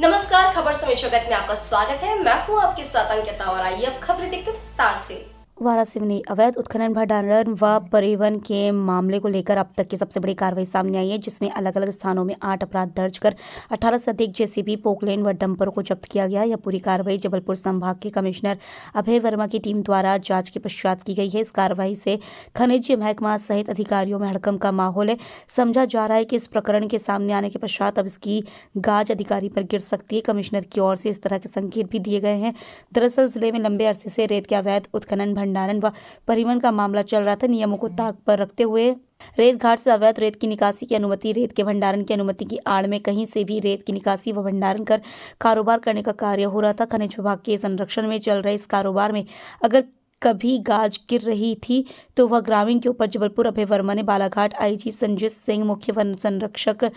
नमस्कार, खबर समय जगत में आपका स्वागत है। मैं हूं आपके साथ अंकिता और आइए अब खबरें देखते हैं विस्तार से। वाराणसी में अवैध उत्खनन, भंडारण व परिवहन के मामले को लेकर अब तक की सबसे बड़ी कार्रवाई सामने आई है, जिसमें अलग अलग स्थानों में 8 अपराध दर्ज कर 18 से अधिक जेसीबी, पोकलेन व डंपरों को जब्त किया गया। यह पूरी कार्रवाई जबलपुर संभाग के कमिश्नर अभय वर्मा की टीम द्वारा जांच के पश्चात की गई है। इस कार्रवाई से खनिज महकमा सहित अधिकारियों में हड़कंप का माहौल है। समझा जा रहा है कि इस प्रकरण के सामने आने के पश्चात अब इसकी गाज अधिकारी पर गिर सकती है। कमिश्नर की ओर से इस तरह के संकेत भी दिए गए हैं। दरअसल जिले में लंबे अरसे से रेत के अवैध उत्खनन, भंडारण व परिवहन का मामला चल रहा था। नियमों को ताक पर रखते हुए रेत घाट से अवैध रेत की निकासी की अनुमति, रेत के भंडारण की अनुमति की आड़ में कहीं से भी रेत की निकासी व भंडारण कर कारोबार करने का कार्य हो रहा था। खनिज विभाग के संरक्षण में चल रहे इस कारोबार में अगर कभी गाज गिर रही थी तो वह ग्रामीण के ऊपर। जबलपुर अभय वर्मा ने बालाघाट आईजी संजय सिंह, मुख्य वन संरक्षक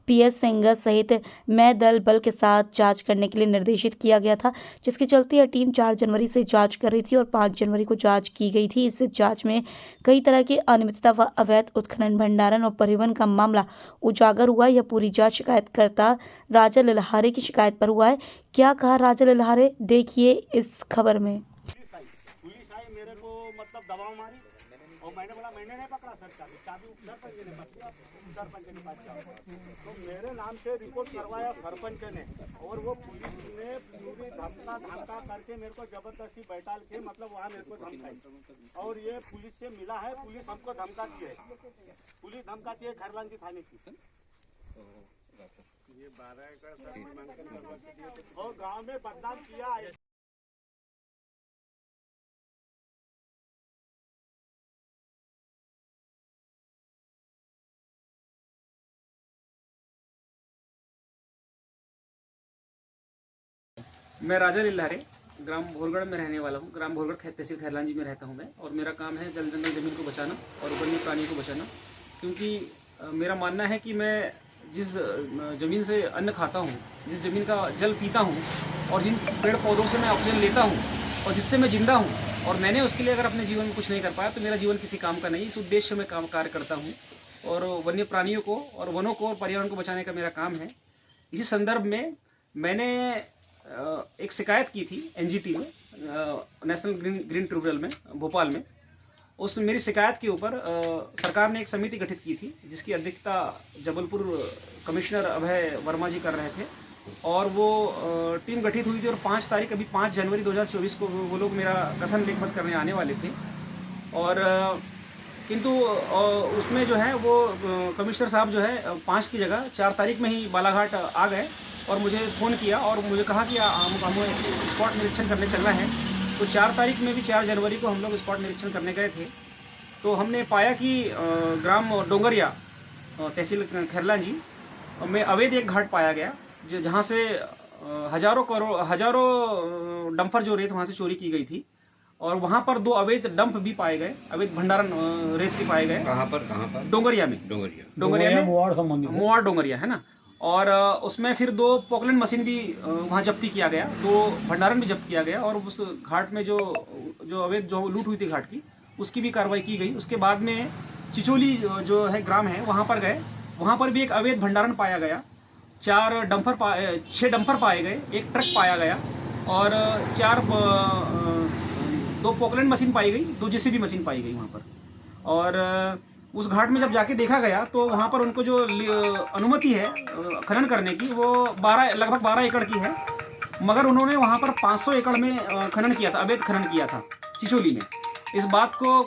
पीएस सिंह सहित मैं दल बल के साथ जांच करने के लिए निर्देशित किया गया था, जिसके चलते यह टीम 4 जनवरी से जांच कर रही थी और 5 जनवरी को जांच की गई थी। इस जांच में कई तरह की अनियमितता व अवैध उत्खनन, भंडारण और परिवहन का मामला उजागर हुआ। यह पूरी जांच शिकायतकर्ता राजा लल्हारे की शिकायत पर हुआ है। क्या कहा राजा लल्हारे, देखिए इस खबर में। पुलिस आई मेरे को मतलब दबाव मारी और मैंने बोला मैंने नहीं पकड़ा सर, चाबी सरपंच ने पकड़ा, सरपंच के पास जाओ। तो मेरे नाम से रिपोर्ट करवाया सरपंच ने और वो पुलिस ने पूरी धमका करके मेरे को जबरदस्ती बैठाल के मतलब वहाँ मेरे को धमकाई और ये पुलिस से मिला है। पुलिस हमको धमकाती है, पुलिस धमकाती है खरलांजी थाने की। ये 12 एकड़ और गाँव में बदनाम किया है। मैं राजा लल्हारे ग्राम भोरगढ़ में रहने वाला हूँ। ग्राम भोरगढ़ तहसील खैरलांजी में रहता हूँ मैं, और मेरा काम है जल जंगल ज़मीन को बचाना और वन्य प्राणियों को बचाना। क्योंकि मेरा मानना है कि मैं जिस ज़मीन से अन्न खाता हूँ, जिस ज़मीन का जल पीता हूँ और जिन पेड़ पौधों से मैं ऑक्सीजन लेता हूँ और जिससे मैं जिंदा हूँ, और मैंने उसके लिए अगर अपने जीवन में कुछ नहीं कर पाया तो मेरा जीवन किसी काम का नहीं। इस उद्देश्य से मैं कार्य करता हूँ और वन्य प्राणियों को और वनों को और पर्यावरण को बचाने का मेरा काम है। इसी संदर्भ में मैंने एक शिकायत की थी एनजीटी में, नेशनल ग्रीन ट्रिब्यूनल में, भोपाल में। उस मेरी शिकायत के ऊपर सरकार ने एक समिति गठित की थी, जिसकी अध्यक्षता जबलपुर कमिश्नर अभय वर्मा जी कर रहे थे, और वो टीम गठित हुई थी। और 5 तारीख, अभी 5 जनवरी 2024 को वो लोग मेरा कथन लेखपत्र करने आने वाले थे। और किंतु उसमें जो है वो कमिश्नर साहब जो है 5 की जगह 4 तारीख में ही बालाघाट आ गए और मुझे फ़ोन किया और मुझे कहा कि हमें स्पॉट निरीक्षण करने चलना है। तो 4 तारीख में भी 4 जनवरी को हम लोग स्पॉट निरीक्षण करने गए थे। तो हमने पाया कि ग्राम डोंगरिया, तहसील खैरलांजी में अवैध एक घाट पाया गया, जो जहाँ से हजारों डंपर जो रेत वहाँ से चोरी की गई थी। और वहाँ पर 2 अवैध डंप भी पाए गए, अवैध भंडारण रेत के पाए गए। कहाँ पर? डोंगरिया में मुआर डोंगरिया है ना। और उसमें फिर 2 पोकलैंड मशीन भी वहाँ जब्ती किया गया, 2 भंडारण भी जब्त किया गया। और उस घाट में जो अवैध जो लूट हुई थी घाट की, उसकी भी कार्रवाई की गई। उसके बाद में चिचोली जो है ग्राम है, वहाँ पर गए, वहाँ पर भी एक अवैध भंडारण पाया गया। 6 डंपर पाए गए, 1 ट्रक पाया गया और 2 पोकलैंड मशीन पाई गई, 2 जेसीबी मशीन पाई गई वहाँ पर। और उस घाट में जब जाके देखा गया तो वहाँ पर उनको जो अनुमति है खनन करने की, वो लगभग 12 एकड़ की है, मगर उन्होंने वहाँ पर 500 एकड़ में खनन किया था, अवैध खनन किया था चिचोली में। इस बात को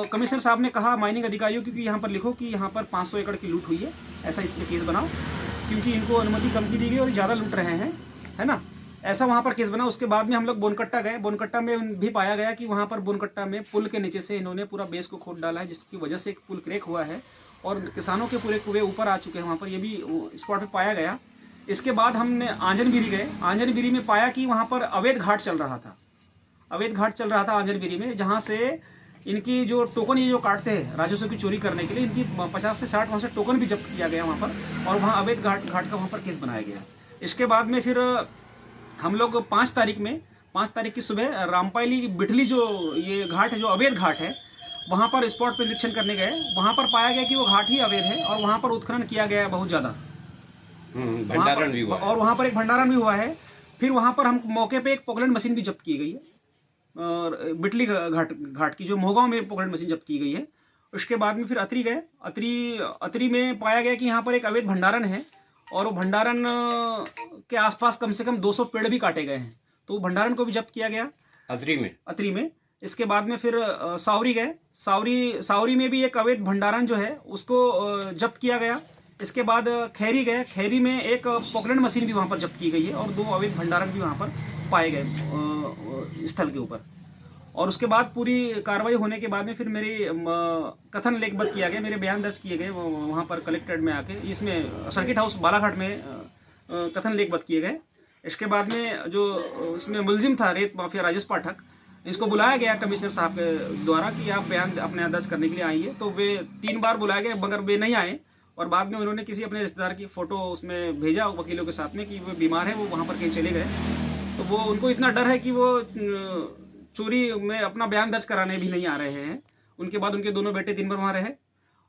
कमिश्नर साहब ने कहा माइनिंग अधिकारियों की कि यहाँ पर लिखो कि यहाँ पर 500 एकड़ की लूट हुई है, ऐसा इस पर केस बनाओ, क्योंकि इनको अनुमति कम की दी गई और ज़्यादा लूट रहे हैं, है ना। ऐसा वहाँ पर केस बना। उसके बाद में हम लोग बोनकट्टा गए। बोनकट्टा में भी पाया गया कि वहाँ पर बोनकट्टा में पुल के नीचे से इन्होंने पूरा बेस को खोद डाला है, जिसकी वजह से एक पुल क्रैक हुआ है और किसानों के पूरे कुएं ऊपर आ चुके हैं। वहाँ पर ये भी स्पॉट पे पाया गया। इसके बाद हमने आंजनगिरी गए। आंजनगिरी में पाया कि वहाँ पर अवैध घाट चल रहा था, आंजनगिरी में, जहाँ से इनकी जो टोकन ये जो काटते हैं राजस्व की चोरी करने के लिए, इनकी 50 से 60 वहाँ से टोकन भी जब्त किया गया वहाँ पर, और वहाँ अवैध घाट का वहाँ पर केस बनाया गया। इसके बाद में फिर हम लोग 5 तारीख की सुबह रामपायली की बिठली जो ये घाट है, जो अवैध घाट है, वहाँ पर स्पॉट पर निरीक्षण करने गए। वहाँ पर पाया गया कि वो घाट ही अवैध है और वहाँ पर उत्खनन किया गया है बहुत ज़्यादा। भंडारण भी हुआ है। और वहाँ पर एक भंडारण भी हुआ है। फिर वहाँ पर हम मौके पे एक पोकलैंड मशीन भी जब्त की गई है, और बिटली घाट की जो मोहगांव में पोकलैंड मशीन जब्त की गई है। उसके बाद में फिर अतरी गए। अतरी में पाया गया कि यहाँ पर एक अवैध भंडारण है, और वो भंडारण के आसपास कम से कम 200 पेड़ भी काटे गए हैं, तो वो भंडारण को भी जब्त किया गया अतरी में। इसके बाद में फिर सावरी गए। सावरी में भी एक अवैध भंडारण जो है उसको जब्त किया गया। इसके बाद खैरी गए। खैरी में एक पोकलैंड मशीन भी वहाँ पर जब्त की गई है, और 2 अवैध भंडारण भी वहाँ पर पाए गए स्थल के ऊपर। और उसके बाद पूरी कार्रवाई होने के बाद में फिर मेरी कथन लेखबद्ध किया गया, मेरे बयान दर्ज किए गए वहाँ पर कलेक्ट्रेट में आके। इसमें सर्किट हाउस बालाघाट में कथन लेखबद्ध किए गए। इसके बाद में जो इसमें मुलजिम था रेत माफिया राजेश पाठक, इसको बुलाया गया कमिश्नर साहब के द्वारा कि आप बयान अपने यहाँ दर्ज करने के लिए आइए। तो वे 3 बार बुलाए गए, मगर वे नहीं आए, और बाद में उन्होंने किसी अपने रिश्तेदार की फ़ोटो उसमें भेजा वकीलों के साथ में कि वो बीमार है, वो वहाँ पर कहीं चले गए। तो वो उनको इतना डर है कि वो चोरी में अपना बयान दर्ज कराने भी नहीं आ रहे हैं। उनके बाद उनके दोनों बेटे दिन भर वहाँ रहे,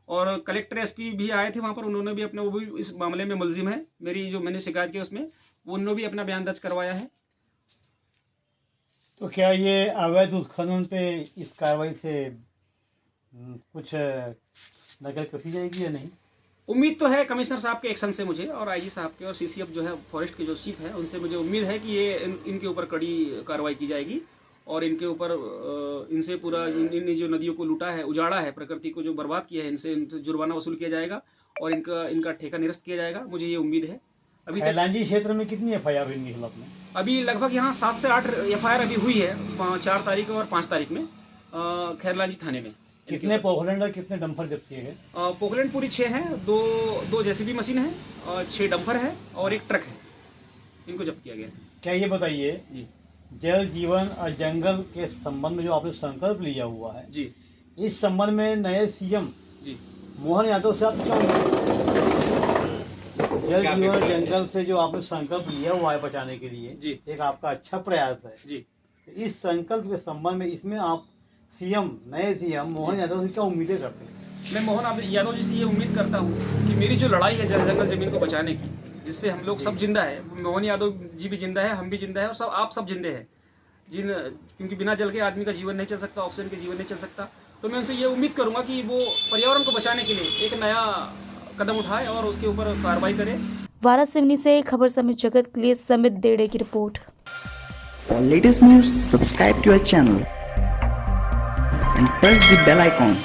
और कलेक्टर एसपी भी आए थे वहाँ पर। उन्होंने भी अपने, वो भी इस मामले में मुलजिम है, मेरी जो मैंने शिकायत की उसमें, उन्होंने भी अपना बयान दर्ज करवाया है। तो क्या ये अवैध उत्खनन पे इस कार्रवाई से कुछ नकल कसी जाएगी या नहीं? उम्मीद तो है कमिश्नर साहब के एक्शन से मुझे, और आईजी साहब के, और सीसीएफ जो है फॉरेस्ट के जो चीफ है, उनसे मुझे उम्मीद है कि ये इनके ऊपर कड़ी कार्रवाई की जाएगी, और इनके ऊपर इनसे पूरा इन जो नदियों को लूटा है, उजाड़ा है, प्रकृति को जो बर्बाद किया है, इनसे जुर्माना वसूल किया जाएगा, और इनका ठेका निरस्त किया जाएगा। मुझे ये उम्मीद है। अभी खैरलांजी क्षेत्र में कितनी एफआईआर इनके खिलाफ में? अभी लगभग यहाँ 7 से 8 एफआईआर अभी हुई है, 4 तारीख और 5 तारीख में खैरलांजी थाने में। कितने पोकलैंड और कितने डंपर जब्त किए गए? पोकलैंड पूरी 6 हैं, 2 जेसीबी मशीन है, और 6 डंपर है, और 1 ट्रक है, इनको जब्त किया गया। क्या ये बताइए जी जल जीवन और जंगल के संबंध में जो आपने संकल्प लिया हुआ है जी, इस संबंध में नए सीएम जी मोहन यादव से आप क्या जल जीवन और जंगल से जो आपने संकल्प लिया हुआ है बचाने के लिए जी, एक आपका अच्छा प्रयास है जी। इस संकल्प के संबंध में इसमें आप नए सीएम मोहन यादव से क्या उम्मीदें करते हैं? मैं मोहन यादव जी से ये उम्मीद करता हूँ कि मेरी जो लड़ाई है जंगल जमीन को बचाने की, जिससे हम लोग सब जिंदा है, मोहन यादव जी भी जिंदा है, हम भी जिंदा है, और आप सब जिंदे हैं, क्योंकि बिना जल के आदमी का जीवन नहीं चल सकता, ऑक्सीजन के जीवन नहीं चल सकता। तो मैं उनसे ये उम्मीद करूंगा कि वो पर्यावरण को बचाने के लिए एक नया कदम उठाए और उसके ऊपर कार्रवाई करे। वारासिवनी से खबर समित जगत के लिए समित देड़े की report. For latest news, subscribe to our channel and press the bell icon.